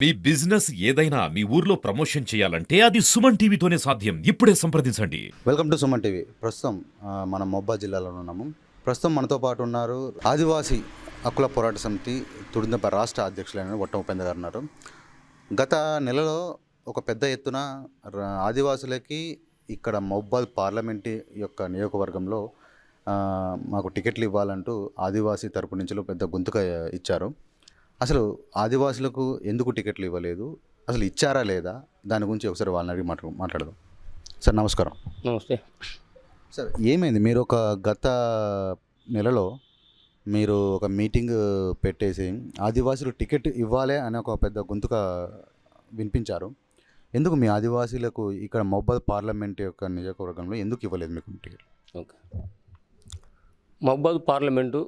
మీ business ఏదైనా మీ ఊర్లో promotion చేయాలంటే అది సుమన్ టీవీతోనే సాధ్యం. ఇప్పుడే సంప్రదించండి. Welcome to Suman TV. ప్రస్తుతం మనం మహబూబాబాద్ జిల్లాలో ఉన్నాము. ప్రస్తుతం మనతో పాటు ఉన్నారు ఆదివాసీ హక్కుల పోరాట సమితి తుడిందప రాష్ట్ర అధ్యక్షులైన వట్టం ఉపేంద్ర గారు ఉన్నారు. గత నెలలో ఒక పెద్ద ఎత్తున ఆదివాసులకి ఇక్కడ మహబూబాబాద్ పార్లమెంట్ యొక్క నియోజకవర్గంలో మాకు టికెట్లు ఇవ్వాలంటూ ఆదివాసీ తరపు నుంచి పెద్ద గొంతుక ఇచ్చారు. అసలు ఆదివాసులకు ఎందుకు టికెట్లు ఇవ్వలేదు, అసలు ఇచ్చారా లేదా, దాని గురించి ఒకసారి వాళ్ళని అడిగి మాట్లాడదాం. సార్ నమస్కారం. నమస్తే సార్, ఏమైంది? మీరు ఒక గత నెలలో మీరు ఒక మీటింగ్ పెట్టేసి ఆదివాసులు టికెట్ ఇవ్వాలి అనే ఒక పెద్ద గొంతుక వినిపించారు. ఎందుకు మీ ఆదివాసీలకు ఇక్కడ మహబూబాబాద్ పార్లమెంట్ యొక్క నియోజకవర్గంలో ఎందుకు ఇవ్వలేదు మీకు టికెట్? ఓకే. మహబూబాబాద్ పార్లమెంటు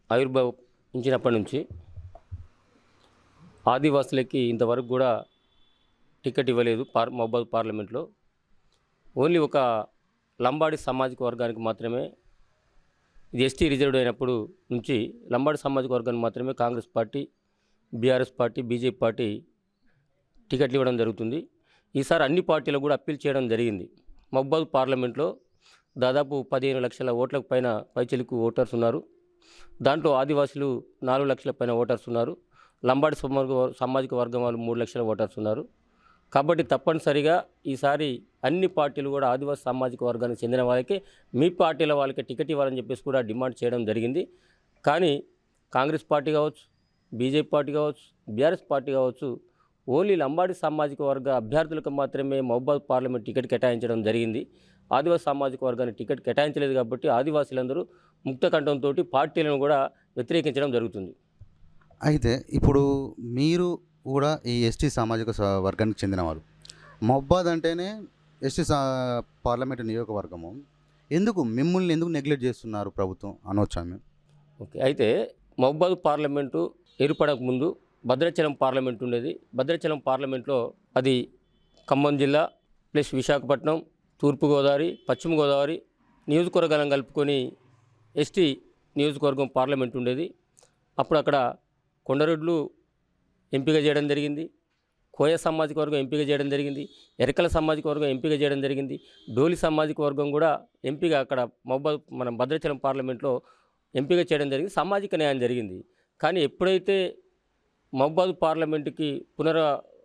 ఆవిర్భవించినప్పటి నుంచి ఆదివాసులకి ఇంతవరకు కూడా టికెట్ ఇవ్వలేదు. మహబూబాబాద్ పార్లమెంట్లో ఓన్లీ ఒక లంబాడి సామాజిక వర్గానికి మాత్రమే, ఇది ఎస్టీ రిజర్వ్డ్ అయినప్పుడు నుంచి లంబాడి సామాజిక వర్గానికి మాత్రమే Congress party, BRS party, BJP party టికెట్లు ఇవ్వడం జరుగుతుంది. ఈసారి అన్ని పార్టీలకు కూడా అప్పీల్ చేయడం జరిగింది. మహబూబాబాద్ పార్లమెంట్లో దాదాపు 15 లక్షల ఓట్లకు పైన పైచిలుకు ఓటర్స్ ఉన్నారు. దాంట్లో ఆదివాసులు 4 లక్షల పైన ఓటర్స్ ఉన్నారు. లంబాడి సామాజిక వర్గం వాళ్ళు 3 లక్షల ఓటర్స్ ఉన్నారు. కాబట్టి తప్పనిసరిగా ఈసారి అన్ని పార్టీలు కూడా ఆదివాసీ సామాజిక వర్గానికి చెందిన వాళ్ళకి, మీ పార్టీల వాళ్ళకి టికెట్ ఇవ్వాలని చెప్పేసి కూడా డిమాండ్ చేయడం జరిగింది. కానీ కాంగ్రెస్ పార్టీ కావచ్చు, బీజేపీ పార్టీ కావచ్చు, బీఆర్ఎస్ పార్టీ కావచ్చు, ఓన్లీ లంబాడి సామాజిక వర్గ అభ్యర్థులకు మాత్రమే మహబూబాబాద్ పార్లమెంట్ టికెట్ కేటాయించడం జరిగింది. ఆదివాసీ సామాజిక వర్గానికి టికెట్ కేటాయించలేదు. కాబట్టి ఆదివాసీలందరూ ముక్త కంఠంతో పార్టీలను కూడా వ్యతిరేకించడం జరుగుతుంది. అయితే ఇప్పుడు మీరు కూడా ఈ ఎస్టీ సామాజిక వర్గానికి చెందినవారు. మహబూబాబాద్ అంటేనే ఎస్టీ పార్లమెంటు నియోజకవర్గము. మిమ్మల్ని ఎందుకు నెగ్లెక్ట్ చేస్తున్నారు ప్రభుత్వం అనవచ్చా? ఓకే. అయితే మహబూబాబాద్ పార్లమెంటు ఏర్పడక ముందు భద్రాచలం పార్లమెంట్ ఉండేది. భద్రాచలం పార్లమెంట్లో అది ఖమ్మం జిల్లా ప్లస్ విశాఖపట్నం, తూర్పుగోదావరి, పశ్చిమ గోదావరి నియోజకవర్గాలను కలుపుకొని ఎస్టీ నియోజకవర్గం పార్లమెంట్ ఉండేది. అప్పుడు అక్కడ కొండరెడ్లు ఎంపిక చేయడం జరిగింది, కోయ సామాజిక వర్గం ఎంపిక చేయడం జరిగింది, ఎరకల సామాజిక వర్గం ఎంపిక చేయడం జరిగింది, డోలి సామాజిక వర్గం కూడా ఎంపిక అక్కడ మన భద్రాచలం పార్లమెంట్లో ఎంపిక చేయడం జరిగింది. సామాజిక న్యాయం జరిగింది. కానీ ఎప్పుడైతే మహబూబాబాద్ పార్లమెంటుకి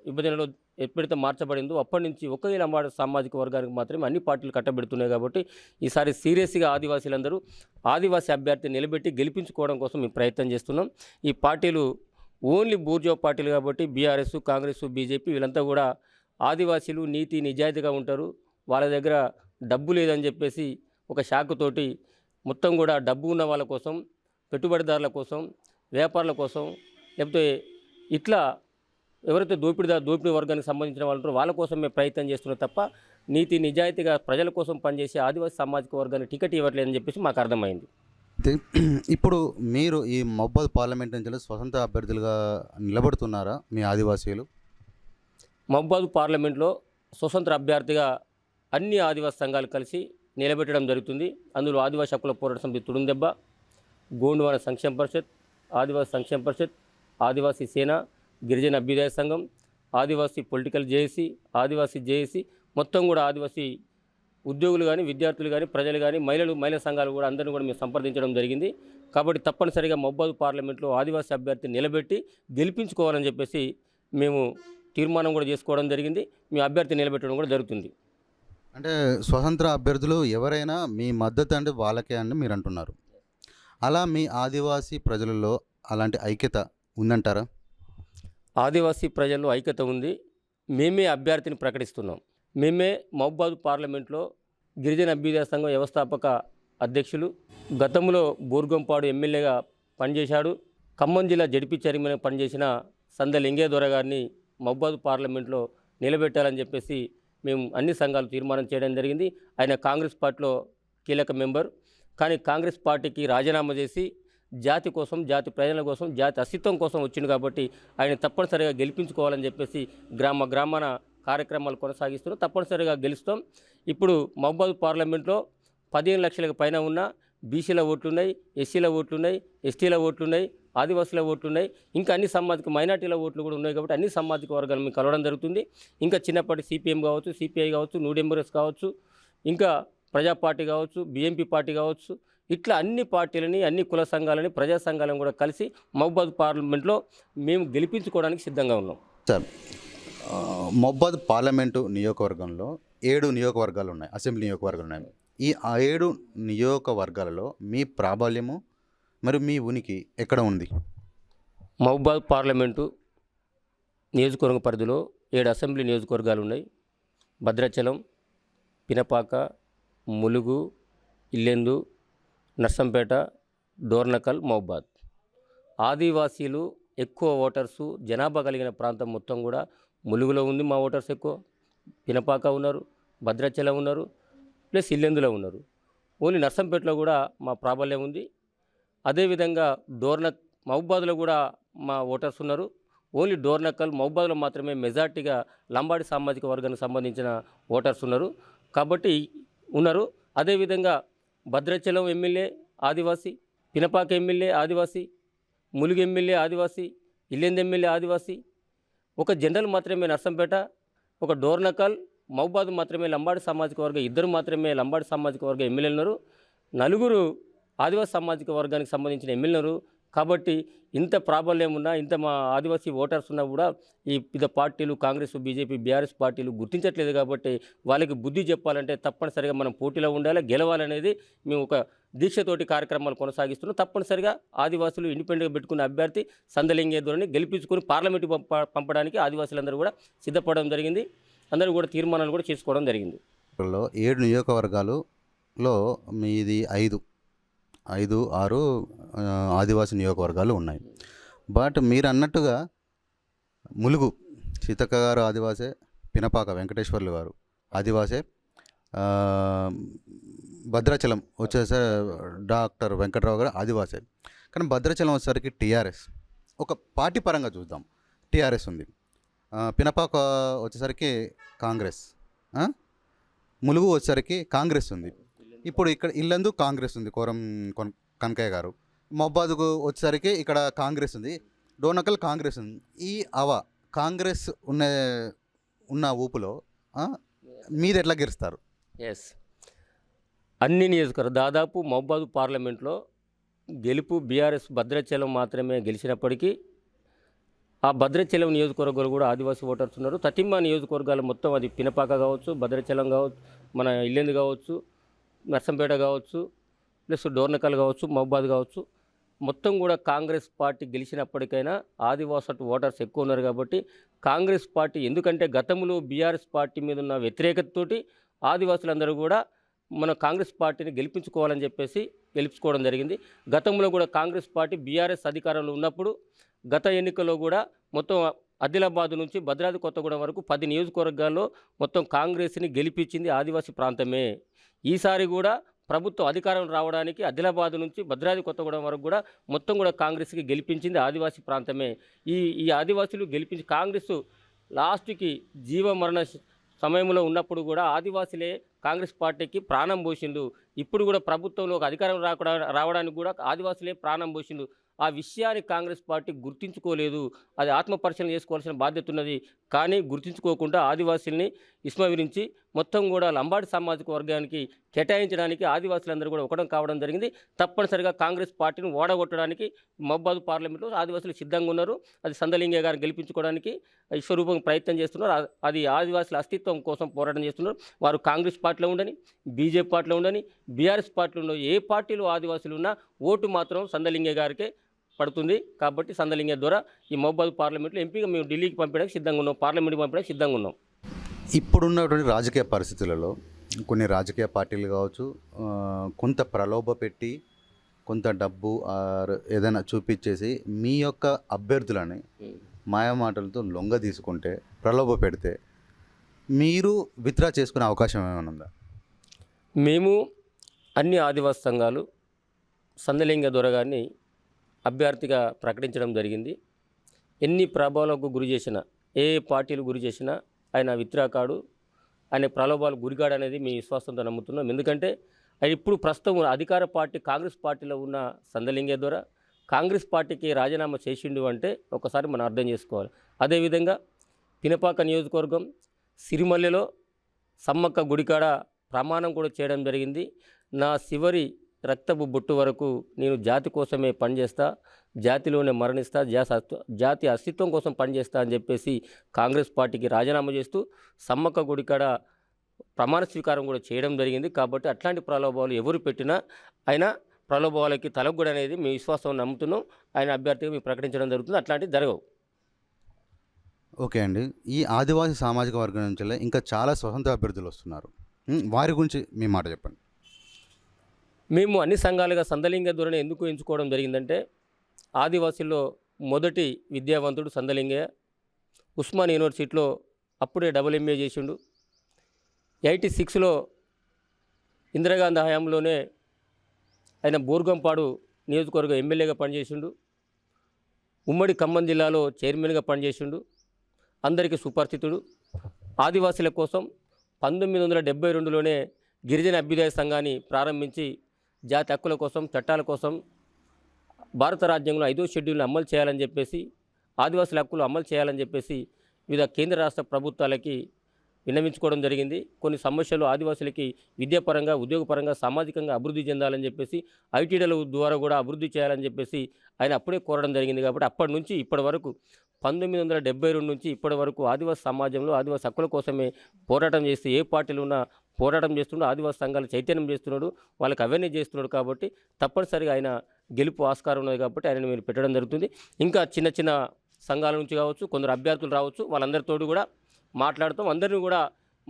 విభజనలో ఎప్పుడైతే మార్చబడిందో అప్పటి నుంచి ఒకే లంబాడి సామాజిక వర్గానికి మాత్రమే అన్ని పార్టీలు కట్టబెడుతున్నాయి. కాబట్టి ఈసారి సీరియస్గా ఆదివాసీలందరూ ఆదివాసీ అభ్యర్థిని నిలబెట్టి గెలిపించుకోవడం కోసం మేము ప్రయత్నం చేస్తున్నాం. ఈ పార్టీలు ఓన్లీ బూర్జో పార్టీలు కాబట్టి బీఆర్ఎస్, కాంగ్రెస్, బీజేపీ వీళ్ళంతా కూడా ఆదివాసీలు నీతి నిజాయితీగా ఉంటారు, వాళ్ళ దగ్గర డబ్బు లేదని చెప్పేసి ఒక శాఖతోటి మొత్తం కూడా డబ్బు ఉన్న వాళ్ళ కోసం, పెట్టుబడిదారుల కోసం, వ్యాపారుల కోసం, లేకపోతే ఇట్లా ఎవరైతే దోపిడీ వర్గానికి సంబంధించిన వాళ్ళు వాళ్ళ కోసం మేము ప్రయత్నం చేస్తున్నాం తప్ప నీతి నిజాయితీగా ప్రజల కోసం పనిచేసే ఆదివాసీ సామాజిక వర్గానికి టికెట్ ఇవ్వట్లేదని చెప్పేసి మాకు అర్థమైంది. ఇప్పుడు మీరు ఈ మహబూబాబాద్ పార్లమెంట్ నుంచి స్వతంత్ర అభ్యర్థులుగా నిలబడుతున్నారా మీ ఆదివాసీలు? మహబూబాబాద్ పార్లమెంట్లో స్వతంత్ర అభ్యర్థిగా అన్ని ఆదివాసీ సంఘాలు కలిసి నిలబెట్టడం జరుగుతుంది. అందులో ఆదివాసీ హక్కుల పోరాట సమితి తుడుందెబ్బ, గోండువాన సంక్షేమ పరిషత్, ఆదివాసీ సంక్షేమ పరిషత్, ఆదివాసీ సేన, గిరిజన అభ్యుదయ సంఘం, ఆదివాసీ పొలిటికల్ జేఏసీ, ఆదివాసీ జేఏసీ, మొత్తం కూడా ఆదివాసీ ఉద్యోగులు కానీ, విద్యార్థులు కానీ, ప్రజలు కానీ, మహిళా సంఘాలు కూడా అందరినీ కూడా మేము సంప్రదించడం జరిగింది. కాబట్టి తప్పనిసరిగా మహబూబాబాద్ పార్లమెంట్లో ఆదివాసీ అభ్యర్థిని నిలబెట్టి గెలిపించుకోవాలని చెప్పేసి మేము తీర్మానం కూడా చేసుకోవడం జరిగింది. మీ అభ్యర్థి నిలబెట్టడం కూడా జరుగుతుంది. అంటే స్వతంత్ర అభ్యర్థులు ఎవరైనా మీ మద్దతు అంటే వాళ్ళకే అని మీరు అంటున్నారు. అలా మీ ఆదివాసీ ప్రజలలో అలాంటి ఐక్యత ఉందంటారా? ఆదివాసీ ప్రజల్లో ఐక్యత ఉంది. మేమే అభ్యర్థిని ప్రకటిస్తున్నాం. మేమే మహబూబాబాద్ పార్లమెంట్లో గిరిజన అభ్యుదయ సంఘం వ్యవస్థాపక అధ్యక్షులు, గతంలో బోర్గంపాడు ఎమ్మెల్యేగా పనిచేశాడు, ఖమ్మం జిల్లా జడ్పీ చైర్మన్గా పనిచేసిన సంద లింగేదొర గారిని మహబూబాబాద్ పార్లమెంట్లో నిలబెట్టాలని చెప్పేసి మేము అన్ని సంఘాలు తీర్మానం చేయడం జరిగింది. ఆయన కాంగ్రెస్ పార్టీలో కీలక మెంబర్. కానీ కాంగ్రెస్ పార్టీకి రాజీనామా చేసి జాతి కోసం, జాతి ప్రజల కోసం, జాతి అస్తిత్వం కోసం వచ్చింది. కాబట్టి ఆయన తప్పనిసరిగా గెలిపించుకోవాలని చెప్పేసి గ్రామాన కార్యక్రమాలు కొనసాగిస్తున్నాం. తప్పనిసరిగా గెలుస్తాం. ఇప్పుడు మహబూబాబాద్ పార్లమెంట్లో 15 లక్షలకు పైన ఉన్న బీసీల ఓట్లున్నాయి, ఎస్సీల ఓట్లున్నాయి, ఎస్టీల ఓట్లున్నాయి, ఆదివాసుల ఓట్లు ఉన్నాయి, ఇంకా అన్ని సామాజిక మైనార్టీల ఓట్లు కూడా ఉన్నాయి. కాబట్టి అన్ని సామాజిక వర్గాలు మీకు కలవడం జరుగుతుంది. ఇంకా చిన్నప్పటి సిపిఎం కావచ్చు, సిపిఐ కావచ్చు, న్యూ డెమోక్రసీ కావచ్చు, ఇంకా ప్రజా పార్టీ కావచ్చు, బిఎంపీ పార్టీ కావచ్చు, ఇట్లా అన్ని పార్టీలని, అన్ని కుల సంఘాలని, ప్రజా సంఘాలను కూడా కలిసి మహబూబాద్ పార్లమెంట్లో మేము గెలిపించుకోవడానికి సిద్ధంగా ఉన్నాం. సార్, మహబూబాద్ పార్లమెంటు నియోజకవర్గంలో 7 నియోజకవర్గాలు ఉన్నాయి, అసెంబ్లీ నియోజకవర్గాలు ఉన్నాయి. ఈ 7 నియోజకవర్గాలలో మీ ప్రాబల్యము మరియు మీ ఉనికి ఎక్కడ ఉంది? మహబూబాద్ పార్లమెంటు నియోజకవర్గ పరిధిలో 7 అసెంబ్లీ నియోజకవర్గాలు ఉన్నాయి. భద్రాచలం, పినపాక, ములుగు, ఇల్లెందు, నర్సంపేట, డోర్నకల్, మహబూబాద్. ఆదివాసీలు ఎక్కువ ఓటర్సు జనాభా కలిగిన ప్రాంతం మొత్తం కూడా ములుగులో ఉంది. మా ఓటర్స్ ఎక్కువ. పినపాక ఉన్నారు, భద్రాచలం ఉన్నారు, ప్లస్ ఇల్లెందులో ఉన్నారు. ఓన్లీ నర్సంపేటలో కూడా మా ప్రాబల్యం ఉంది. అదేవిధంగా మహబూబాద్లో కూడా మా ఓటర్స్ ఉన్నారు. ఓన్లీ డోర్నకల్, మహబూబాద్లో మాత్రమే మెజార్టీగా లంబాడి సామాజిక వర్గానికి సంబంధించిన ఓటర్స్ ఉన్నారు కాబట్టి ఉన్నారు. అదేవిధంగా భద్రాచలం ఎమ్మెల్యే ఆదివాసీ, పినపాక ఎమ్మెల్యే ఆదివాసీ, ములుగు ఎమ్మెల్యే ఆదివాసీ, ఇల్లెందు ఎమ్మెల్యే ఆదివాసీ. ఒక జనరల్ మాత్రమే నర్సంపేట, ఒక డోర్నకల్, మహబూబాద్ మాత్రమే లంబాడి సామాజిక వర్గం, 2 మాత్రమే లంబాడి సామాజిక వర్గ ఎమ్మెల్యేలు ఉన్నారు. 4 ఆదివాసీ సామాజిక వర్గానికి సంబంధించిన ఎమ్మెల్యేలు. కాబట్టి ఇంత ప్రాబల్యం ఉన్నా, ఇంత మా ఆదివాసీ ఓటర్స్ ఉన్నా కూడా ఈ వివిధ పార్టీలు, కాంగ్రెస్, బీజేపీ, బీఆర్ఎస్ పార్టీలు గుర్తించట్లేదు. కాబట్టి వాళ్ళకి బుద్ధి చెప్పాలంటే తప్పనిసరిగా మనం పోటీలో ఉండాలి, గెలవాలనేది మేము ఒక దీక్షతోటి కార్యక్రమాలు కొనసాగిస్తున్నాం. తప్పనిసరిగా ఆదివాసులు ఇండిపెండెంట్గా పెట్టుకున్న అభ్యర్థి సందలింగే ధోరణి గెలిపించుకొని పార్లమెంటు పంపడానికి ఆదివాసులందరూ కూడా సిద్ధపడడం జరిగింది. అందరూ కూడా తీర్మానాలు కూడా చేసుకోవడం జరిగింది. 7 నియోజకవర్గాలలో మీది 5, 6 ఆదివాసీ నియోజకవర్గాలు ఉన్నాయి. బట్ మీరు అన్నట్టుగా ములుగు సీతక్క గారు ఆదివాసే, పినపాక వెంకటేశ్వర్లు గారు ఆదివాసే, భద్రాచలం వచ్చేసరి డాక్టర్ వెంకట్రావు గారు ఆదివాసే. కానీ భద్రాచలం వచ్చేసరికి టీఆర్ఎస్, ఒక పార్టీ పరంగా చూద్దాం, టీఆర్ఎస్ ఉంది. పినపాక వచ్చేసరికి కాంగ్రెస్, ములుగు వచ్చేసరికి కాంగ్రెస్ ఉంది. ఇప్పుడు ఇక్కడ ఇల్లందు కాంగ్రెస్ ఉంది, కనకయ్య గారు. మహబూబాద్కు వచ్చేసరికి ఇక్కడ కాంగ్రెస్ ఉంది, డోర్నకల్ కాంగ్రెస్ ఉంది. ఈ కాంగ్రెస్ ఉన్న ఊపులో మీరు ఎట్లా గెలుస్తారు? ఎస్, అన్ని నియోజకవర్గాలు దాదాపు మహబూబాద్ పార్లమెంట్లో గెలుపు బీఆర్ఎస్ భద్రాచలం మాత్రమే గెలిచినప్పటికీ ఆ భద్రాచలం నియోజకవర్గాలు కూడా ఆదివాసీ ఓటర్స్ ఉన్నారు. తటిమ్మ నియోజకవర్గాలు మొత్తం, అది పినపాక కావచ్చు, భద్రాచలం కావచ్చు, మన ఇల్లెందు కావచ్చు, నర్సంపేట కావచ్చు, ప్లస్ డోర్నకల్ కావచ్చు, మహబూబాద్ కావచ్చు, మొత్తం కూడా కాంగ్రెస్ పార్టీ గెలిచినప్పటికైనా ఆదివాసీ ఓటర్స్ ఎక్కువ ఉన్నారు. కాబట్టి కాంగ్రెస్ పార్టీ, ఎందుకంటే గతంలో బీఆర్ఎస్ పార్టీ మీద ఉన్న వ్యతిరేకతతోటి ఆదివాసులందరూ కూడా మన కాంగ్రెస్ పార్టీని గెలిపించుకోవాలని చెప్పేసి గెలుచుకోవడం జరిగింది. గతంలో కూడా కాంగ్రెస్ పార్టీ బీఆర్ఎస్ అధికారంలో ఉన్నప్పుడు గత ఎన్నికల్లో కూడా మొత్తం ఆదిలాబాద్ నుంచి భద్రాద్రి కొత్తగూడెం వరకు 10 నియోజకవర్గాల్లో మొత్తం కాంగ్రెస్ని గెలిపించింది ఆదివాసీ ప్రాంతమే. ఈసారి కూడా ప్రభుత్వం అధికారం రావడానికి ఆదిలాబాద్ నుంచి భద్రాద్రి కొత్తగూడెం వరకు కూడా మొత్తం కూడా కాంగ్రెస్కి గెలిపించింది ఆదివాసీ ప్రాంతమే. ఈ ఆదివాసులు గెలిపించి కాంగ్రెస్ లాస్ట్కి జీవమరణ సమయంలో ఉన్నప్పుడు కూడా ఆదివాసులే కాంగ్రెస్ పార్టీకి ప్రాణం పోసిండు. ఇప్పుడు కూడా ప్రభుత్వంలో ఒక అధికారం రావడానికి కూడా ఆదివాసులే ప్రాణం పోసిండు. ఆ విషయాన్ని కాంగ్రెస్ పార్టీ గుర్తించుకోలేదు. అది ఆత్మపరిశీలన చేసుకోవాల్సిన బాధ్యత ఉన్నది. కానీ గుర్తించుకోకుండా ఆదివాసుల్ని విస్మరించి మొత్తం కూడా లంబాడి సామాజిక వర్గానికి కేటాయించడానికి ఆదివాసులందరూ కూడా ఒకటం కావడం జరిగింది. తప్పనిసరిగా కాంగ్రెస్ పార్టీని ఓడగొట్టడానికి మహబూబాద్ పార్లమెంట్లో ఆదివాసులు సిద్ధంగా ఉన్నారు. అది సందలింగే గారిని గెలిపించుకోవడానికి విశ్వరూపం ప్రయత్నం చేస్తున్నారు. అది ఆదివాసుల అస్తిత్వం కోసం పోరాటం చేస్తున్నారు. వారు కాంగ్రెస్ పార్టీలో ఉండని, బీజేపీ పార్టీలో ఉండని, బీఆర్ఎస్ పార్టీలో ఉండని, ఏ పార్టీలో ఆదివాసులు ఉన్నా ఓటు మాత్రం సందలింగే గారికే పడుతుంది. కాబట్టి సందలింగే ద్వారా ఈ మహబూబాద్ పార్లమెంట్లో ఎంపీగా మేము ఢిల్లీకి పంపడానికి సిద్ధంగా ఉన్నాం, పార్లమెంట్కి పంపడానికి సిద్ధంగా ఉన్నాం. ఇప్పుడున్నటువంటి రాజకీయ పరిస్థితులలో కొన్ని రాజకీయ పార్టీలు కావచ్చు, కొంత ప్రలోభ పెట్టి, కొంత డబ్బు ఏదైనా చూపించేసి మీ యొక్క అభ్యర్థులని మాయమాటలతో లొంగ తీసుకుంటే, ప్రలోభ పెడితే మీరు విత్డ్రా చేసుకునే అవకాశం ఏమైనా ఉందా? మేము అన్ని ఆదివాసీ సంఘాలు సందలింగ దొరగారిని అభ్యర్థిగా ప్రకటించడం జరిగింది. ఎన్ని ప్రభావాలకు గురి చేసినా, ఏ పార్టీలు గురి చేసినా ఆయన విత్డ్రా కాడు, ఆయన ప్రలోభాలు గురికాడు అనేది మీ విశ్వాసంతో నమ్ముతున్నాం. ఎందుకంటే ఇప్పుడు ప్రస్తుతం అధికార పార్టీ కాంగ్రెస్ పార్టీలో ఉన్న సందలింగే ద్వారా కాంగ్రెస్ పార్టీకి రాజీనామా చేసిండు అంటే ఒకసారి మనం అర్థం చేసుకోవాలి. అదేవిధంగా పినపాక నియోజకవర్గం సిరిమల్లెలో సమ్మక్క గుడికాడ ప్రమాణం కూడా చేయడం జరిగింది. నా చివరి రక్తపు బొట్టు వరకు నేను జాతి కోసమే పనిచేస్తా, జాతిలోనే మరణిస్తా, జాతి అస్తిత్వం కోసం పనిచేస్తా అని చెప్పేసి కాంగ్రెస్ పార్టీకి రాజీనామా చేస్తూ సమ్మక్క గుడికాడ ప్రమాణ స్వీకారం కూడా చేయడం జరిగింది. కాబట్టి అట్లాంటి ప్రలోభాలు ఎవరు పెట్టినా ఆయన ప్రలోభాలకి తలగొడ అనేది మీ విశ్వాసం నమ్ముతున్నాం. ఆయన అభ్యర్థిగా మేము ప్రకటించడం జరుగుతుంది. అట్లాంటివి జరగవు. ఓకే అండి. ఈ ఆదివాసీ సామాజిక వర్గం నుంచి ఇంకా చాలా స్వతంత్ర అభ్యర్థులు వస్తున్నారు. వారి గురించి మీ మాట చెప్పండి. మేము అన్ని సంఘాలుగా సందలింగ ధోరణి ఎందుకు ఎంచుకోవడం జరిగిందంటే, ఆదివాసీల్లో మొదటి విద్యావంతుడు సందలింగయ్య. ఉస్మాన్ యూనివర్సిటీలో అప్పుడే MA చేసిండు. 86లో ఇందిరాగాంధీ హయాంలోనే ఆయన బోర్గంపాడు నియోజకవర్గ ఎమ్మెల్యేగా పనిచేసిండు. ఉమ్మడి ఖమ్మం జిల్లాలో చైర్మన్గా పనిచేసిండు. అందరికీ సుపరిచితుడు. ఆదివాసీల కోసం 1972లోనే గిరిజన అభ్యుదయ సంఘాన్ని ప్రారంభించి జాతి హక్కుల కోసం, చట్టాల కోసం భారత రాజ్యాంగంలో 5వ షెడ్యూల్ని అమలు చేయాలని చెప్పేసి, ఆదివాసీల హక్కులు అమలు చేయాలని చెప్పేసి వివిధ కేంద్ర రాష్ట్ర ప్రభుత్వాలకి విన్నవించుకోవడం జరిగింది. కొన్ని సమస్యలు ఆదివాసులకి విద్యాపరంగా, ఉద్యోగపరంగా, సామాజికంగా అభివృద్ధి చెందాలని చెప్పేసి, ఐటీడీల ద్వారా కూడా అభివృద్ధి చేయాలని చెప్పేసి ఆయన అప్పుడే కోరడం జరిగింది. కాబట్టి అప్పటి నుంచి ఇప్పటి వరకు 1972 నుంచి ఇప్పటి వరకు ఆదివాసీ సమాజంలో ఆదివాసీ హక్కుల కోసమే పోరాటం చేస్తే, ఏ పార్టీలు ఉన్నా పోరాటం చేస్తున్నాడు. ఆదివాసీ సంఘాలు చైతన్యం చేస్తున్నాడు, వాళ్ళకి అవేర్నెస్ చేస్తున్నాడు. కాబట్టి తప్పనిసరిగా ఆయన గెలుపు ఆస్కారం ఉన్నది. కాబట్టి ఆయనను మీరు పెట్టడం జరుగుతుంది. ఇంకా చిన్న చిన్న సంఘాల నుంచి కావచ్చు, కొందరు అభ్యర్థులు రావచ్చు, వాళ్ళందరితో కూడా మాట్లాడుతాం. అందరినీ కూడా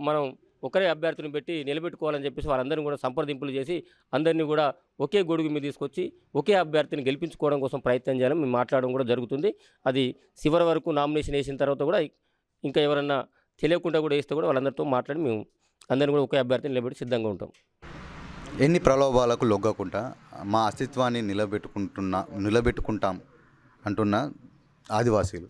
మనం ఒకరే అభ్యర్థిని పెట్టి నిలబెట్టుకోవాలని చెప్పేసి వాళ్ళందరినీ కూడా సంప్రదింపులు చేసి అందరినీ కూడా ఒకే గొడుగు మీద తీసుకొచ్చి ఒకే అభ్యర్థిని గెలిపించుకోవడం కోసం ప్రయత్నం చేయాలని మేము మాట్లాడడం కూడా జరుగుతుంది. అది చివరి వరకు నామినేషన్ వేసిన తర్వాత కూడా ఇంకా ఎవరన్నా తెలియకుండా కూడా వేస్తే కూడా వాళ్ళందరితో మాట్లాడి మేము అందరినీ కూడా ఒకే అభ్యర్థిని నిలబెట్టి సిద్ధంగా ఉంటాం. ఎన్ని ప్రలోభాలకు లొగ్గకుండా మా అస్తిత్వాన్ని నిలబెట్టుకుంటాం అంటున్న ఆదివాసీలు